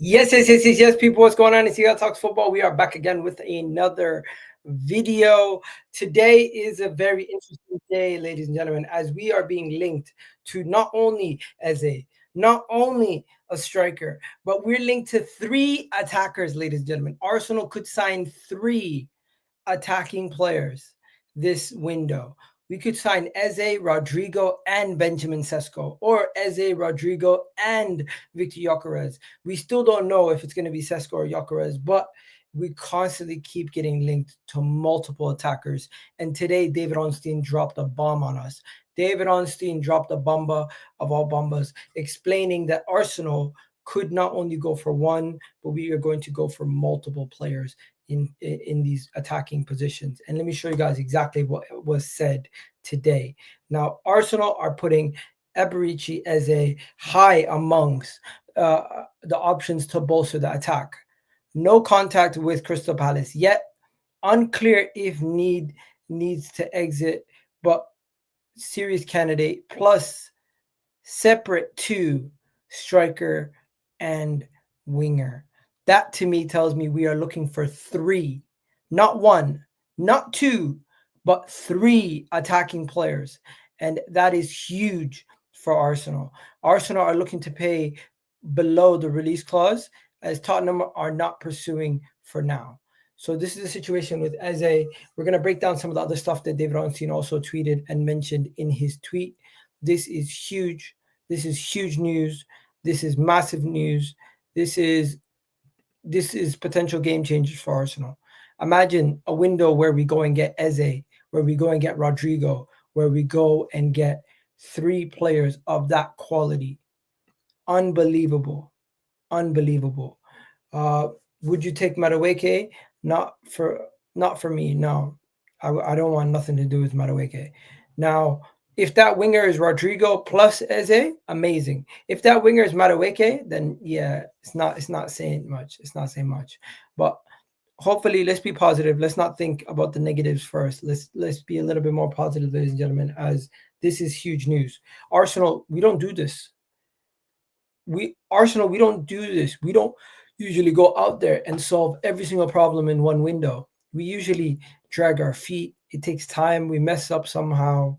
Yes, people. What's going on? It's Seattle Talks Football. We are back again with another video. Today is a very interesting day, ladies and gentlemen, as we are being linked to not only not only a striker, but we're linked to three attackers, ladies and gentlemen. Arsenal could sign three attacking players this window. We could sign Eze, Rodrygo, and Benjamin Šeško, or Eze, Rodrygo, and Victor Gyokeres. We still don't know if it's going to be Šeško or Gyokeres, but we constantly keep getting linked to multiple attackers. And today, David Ornstein dropped a bomb on us. David Ornstein dropped a BOMBA of all BOMBAs, explaining that Arsenal could not only go for one, but we are going to go for multiple players in these attacking positions. And let me show you guys exactly what was said today. Now, Arsenal are putting Eberechi Eze high amongst the options to bolster the attack. No contact with Crystal Palace yet. Unclear if needs to exit, but serious candidate, plus separate to striker and winger. That to me tells me we are looking for three, not one, not two, but three attacking players. And that is huge for Arsenal. Arsenal are looking to pay below the release clause, as Tottenham are not pursuing for now. So this is the situation with Eze. We're going to break down some of the other stuff that David Ornstein also tweeted and mentioned in his tweet. This is huge. This is huge news. This is massive news. This is potential game changers for Arsenal. Imagine a window where we go and get Eze, where we go and get Rodrygo, where we go and get three players of that quality. Unbelievable. Would you take Madueke? Not for me. No, I don't want nothing to do with Madueke. Now, if that winger is Rodrygo plus Eze, amazing. If that winger is Madueke, then yeah, it's not saying much. It's not saying much. But hopefully, let's be positive. Let's not think about the negatives first. Let's be a little bit more positive, ladies and gentlemen, as this is huge news. Arsenal, we don't do this. We don't do this. We don't usually go out there and solve every single problem in one window. We usually drag our feet. It takes time. We mess up somehow.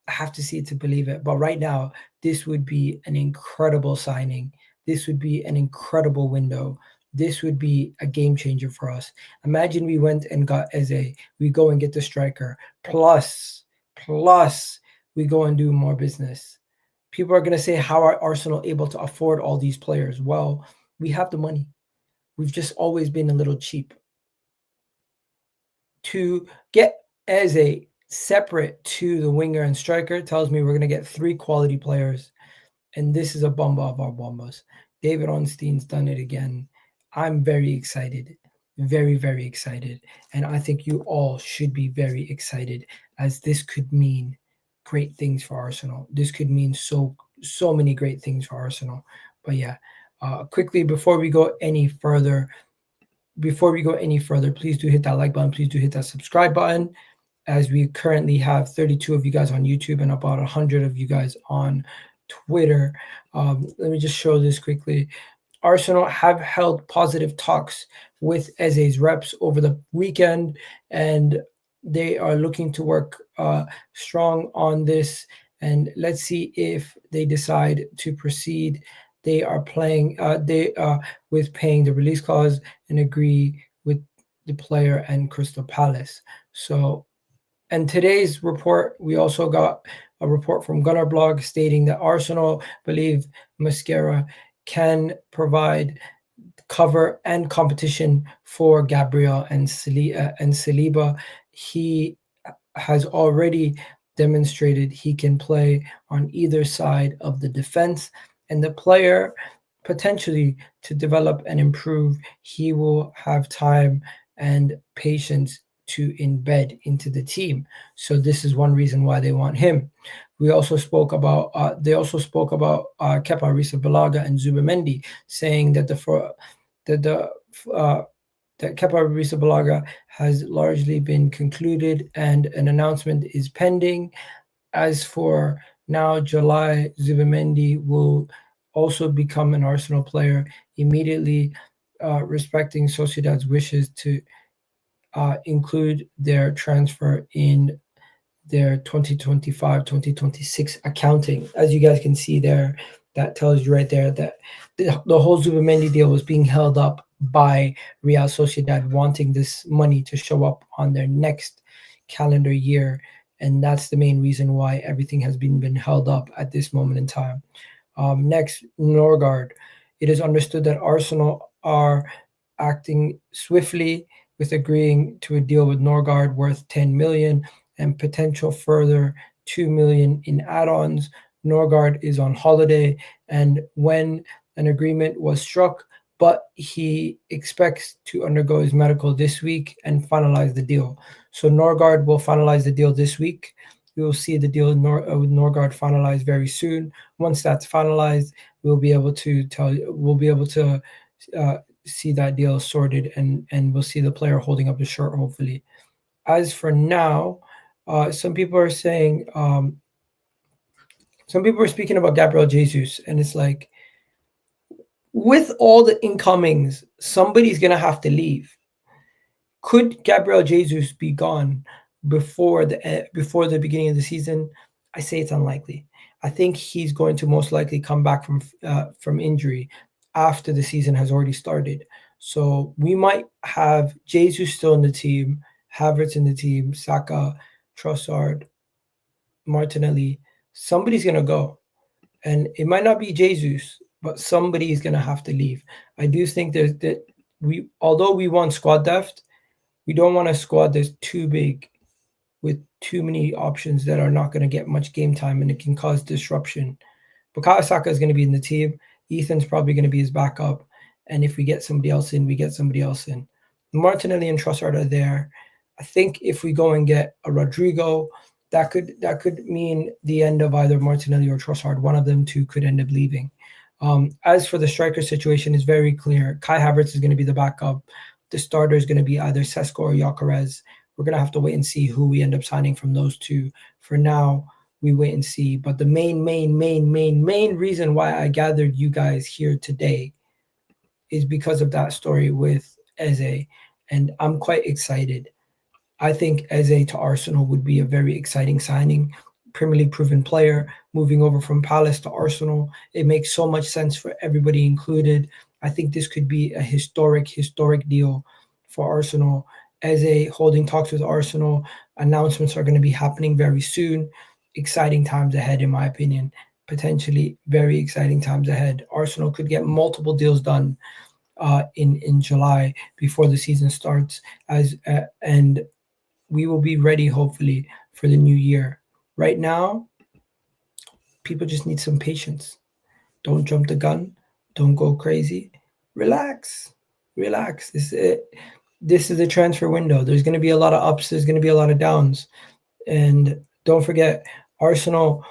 I have to see it to believe it. But right now, this would be an incredible signing. This would be an incredible window. This would be a game changer for us. Imagine we went and got Eze. We go and get the striker. Plus, we go and do more business. People are going to say, how are Arsenal able to afford all these players? Well, we have the money. We've just always been a little cheap. To get Eze separate to the winger and striker tells me we're going to get three quality players. And this is a BOMBA of our BOMBAs. David Ornstein's done it again. I'm very excited. Very, very excited. And I think you all should be very excited, as this could mean great things for Arsenal. This could mean so many great things for Arsenal. But yeah, quickly before we go any further, please do hit that like button. Please do hit that subscribe button, as we currently have 32 of you guys on YouTube and about 100 of you guys on Twitter. Let me just show this quickly. Arsenal have held positive talks with Eze's reps over the weekend, and they are looking to work strong on this. And let's see if they decide to proceed. They are playing with paying the release clause and agree with the player and Crystal Palace. So, and today's report, we also got a report from Gunnar Blog stating that Arsenal believe Mascara can provide cover and competition for Gabriel and Saliba. He has already demonstrated he can play on either side of the defense, and the player potentially to develop and improve, he will have time and patience to embed into the team. So this is one reason why they want him. We also spoke about Kepa Arrizabalaga and Zubimendi, saying that that Kepa Arrizabalaga has largely been concluded and an announcement is pending. As for now, July, Zubimendi will also become an Arsenal player immediately, respecting Sociedad's wishes to include their transfer in their 2025-2026 accounting. As you guys can see there, that tells you right there that the whole Zubimendi deal was being held up by Real Sociedad wanting this money to show up on their next calendar year. And that's the main reason why everything has been held up at this moment in time. Next, Norgaard. It is understood that Arsenal are acting swiftly with agreeing to a deal with Norgaard worth 10 million and potential further 2 million in add-ons. Norgaard is on holiday, and when an agreement was struck, but he expects to undergo his medical this week and finalize the deal. So Norgaard will finalize the deal this week. We will see the deal with Norgaard finalized very soon. Once that's finalized, we'll be able to see that deal sorted, and we'll see the player holding up the shirt, hopefully. As for now, some people are saying, some people are speaking about Gabriel Jesus, and it's like, with all the incomings, somebody's gonna have to leave. Could Gabriel Jesus be gone before the beginning of the season? I say it's unlikely. I think he's going to most likely come back from injury after the season has already started. So we might have Jesus still in the team, Havertz in the team, Saka, Trossard, Martinelli. Somebody's gonna go, and it might not be Jesus, but somebody is gonna have to leave. I do think although we want squad depth, we don't want a squad that's too big with too many options that are not going to get much game time, and it can cause disruption. Bukayo Saka is going to be in the team. Ethan's probably going to be his backup. And if we get somebody else in, we get somebody else in. Martinelli and Trossard are there. I think if we go and get a Rodrygo, that could mean the end of either Martinelli or Trossard. One of them two could end up leaving. As for the striker situation, it's very clear. Kai Havertz is going to be the backup. The starter is going to be either Sesko or Gyokeres. We're going to have to wait and see who we end up signing from those two. For now, we wait and see. But the main reason why I gathered you guys here today is because of that story with Eze. And I'm quite excited. I think Eze to Arsenal would be a very exciting signing. Premier League proven player, moving over from Palace to Arsenal. It makes so much sense for everybody included. I think this could be a historic deal for Arsenal. Eze holding talks with Arsenal. Announcements are going to be happening very soon. Exciting times ahead, in my opinion. Potentially very exciting times ahead. Arsenal could get multiple deals done in July before the season starts, and we will be ready, hopefully, for the new year. Right now, people just need some patience. Don't jump the gun. Don't go crazy. Relax. This is it. This is the transfer window. There's going to be a lot of ups. There's going to be a lot of downs. And don't forget, Arsenal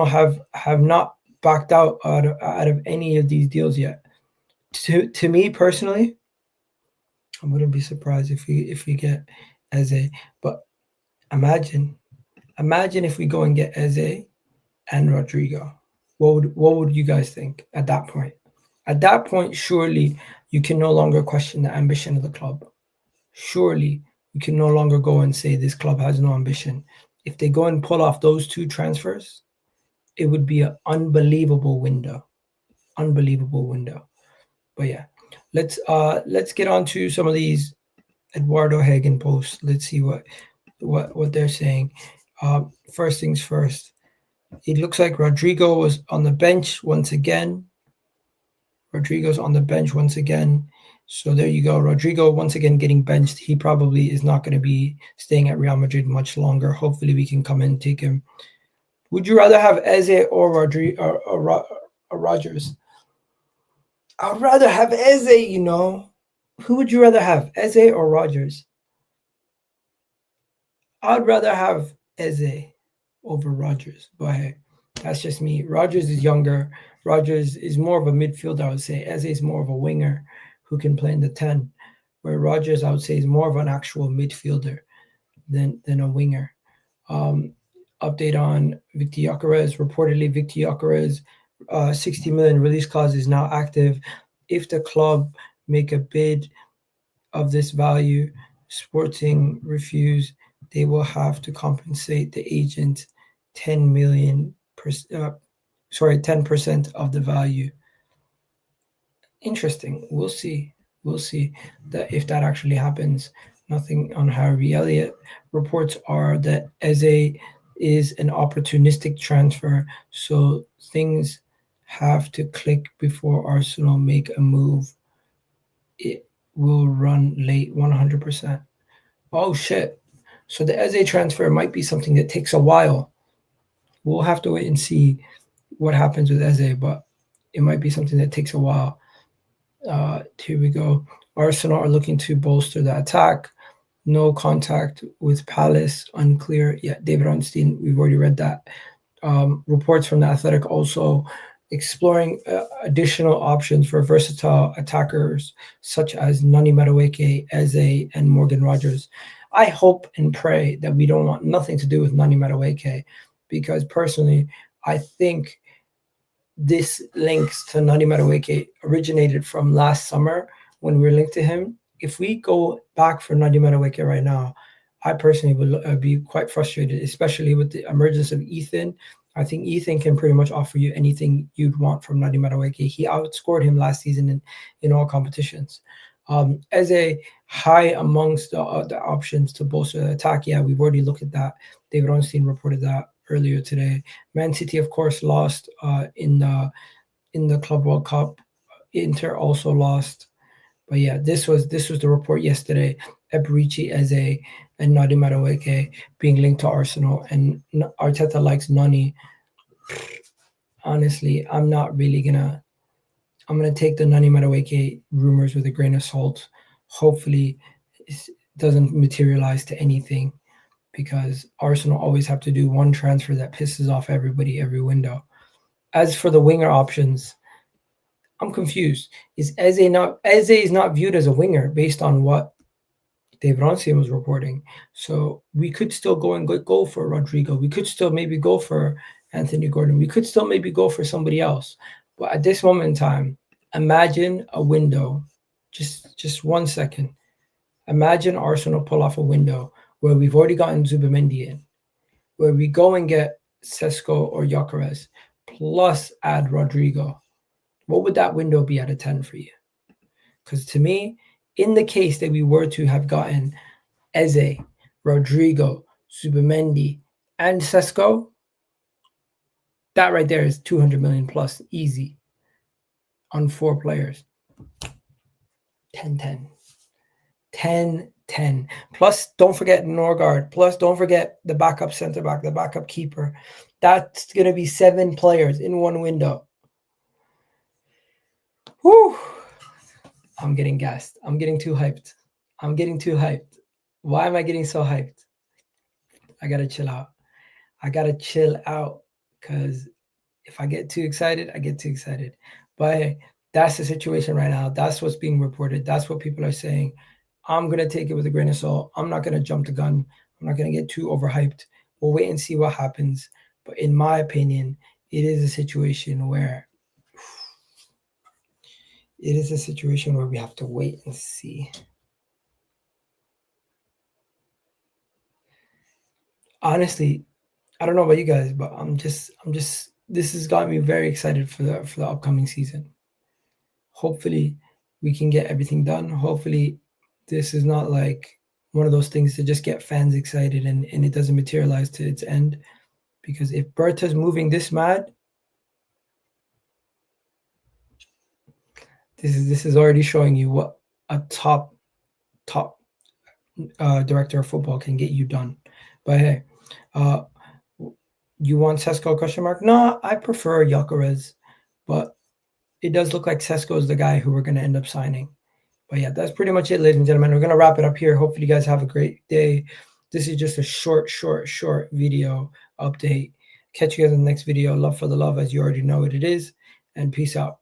have not backed out of any of these deals yet. To me personally, I wouldn't be surprised if we get Eze. But imagine if we go and get Eze and Rodrygo. What would you guys think at that point? At that point, surely you can no longer question the ambition of the club. Surely you can no longer go and say this club has no ambition. If they go and pull off those two transfers, it would be an unbelievable window. But yeah, let's get on to some of these Eduardo Hagen posts. Let's see what they're saying. First things first. It looks like Rodrygo was on the bench once again. Rodrygo's on the bench once again. So there you go. Rodrygo once again getting benched. He probably is not going to be staying at Real Madrid much longer. Hopefully we can come in and take him. Would you rather have Eze or Rodrygo or Rodgers? I'd rather have Eze, you know. Who would you rather have, Eze or Rodgers? I'd rather have Eze over Rodgers, but hey, that's just me. Rodgers is younger. Rodgers is more of a midfielder, I would say. Eze is more of a winger who can play in the 10, where Rodgers, I would say, is more of an actual midfielder than a winger. Update on Victor Gyokeres. Reportedly, Victor Gyokeres 60 million release clause is now active. If the club make a bid of this value, Sporting refuse, they will have to compensate the agent 10 million 10% of the value. Interesting. We'll see. We'll see that if that actually happens. Nothing on Harvey Elliott. Reports are that Eze is an opportunistic transfer, so things have to click before Arsenal make a move. It will run late 100%. Oh shit. So the Eze transfer might be something that takes a while. We'll have to wait and see what happens with Eze, but it might be something that takes a while. Here we go. Arsenal are looking to bolster the attack. No contact with Palace, unclear. Yeah, David Ornstein, we've already read that. Reports from The Athletic also exploring additional options for versatile attackers such as Nani Madueke, Eze, and Morgan Rogers. I hope and pray that we don't want nothing to do with Nani Madueke, because personally, I think this links to Nani Madueke originated from last summer when we were linked to him. If we go back for Nani Madueke right now, I personally would be quite frustrated, especially with the emergence of Ethan. I think Ethan can pretty much offer you anything you'd want from Nani Madueke. He outscored him last season in all competitions. As a high amongst the options to bolster the attack, yeah, we've already looked at that. David Ornstein reported that earlier today. Man City, of course, lost in the Club World Cup. Inter also lost. But yeah, this was the report yesterday. Eberechi Eze and Nani Madueke being linked to Arsenal, and Arteta likes Nani. Honestly, I'm gonna take the Nani Madueke rumors with a grain of salt. Hopefully, it doesn't materialize to anything, because Arsenal always have to do one transfer that pisses off everybody every window. As for the winger options, I'm confused. Eze is not viewed as a winger based on what David Ornstein was reporting. So we could still go for Rodrygo. We could still maybe go for Anthony Gordon. We could still maybe go for somebody else. But at this moment in time, imagine a window. Just 1 second. Imagine Arsenal pull off a window where we've already gotten Zubimendi in, where we go and get Sesko or Gyokeres, plus add Rodrygo. What would that window be out of 10 for you? Because to me, in the case that we were to have gotten Eze, Rodrygo, Zubimendi, and Sesko, that right there is 200 million plus easy on 4 players. 10-10. 10-10. Plus, don't forget Norgaard. Plus, don't forget the backup center back, the backup keeper. That's going to be 7 players in one window. Whew. I'm getting gassed. I'm getting too hyped. Why am I getting so hyped? I got to chill out. Because if I get too excited, I get too excited. But hey, that's the situation right now. That's what's being reported. That's what people are saying. I'm going to take it with a grain of salt. I'm not going to jump the gun. I'm not going to get too overhyped. We'll wait and see what happens. But in my opinion, it is a situation where we have to wait and see. Honestly, I don't know about you guys, but I'm just this has got me very excited for the upcoming season. Hopefully we can get everything done. Hopefully this is not like one of those things to just get fans excited and it doesn't materialize to its end. Because if Berta's moving this mad, this is already showing you what a top director of football can get you done. But hey, you want Sesko question mark? No, I prefer Gyokeres, but it does look like Sesko is the guy who we're going to end up signing. But yeah, that's pretty much it, ladies and gentlemen. We're going to wrap it up here. Hopefully you guys have a great day. This is just a short video update. Catch you guys in the next video. Love for the love, as you already know what it is. And peace out.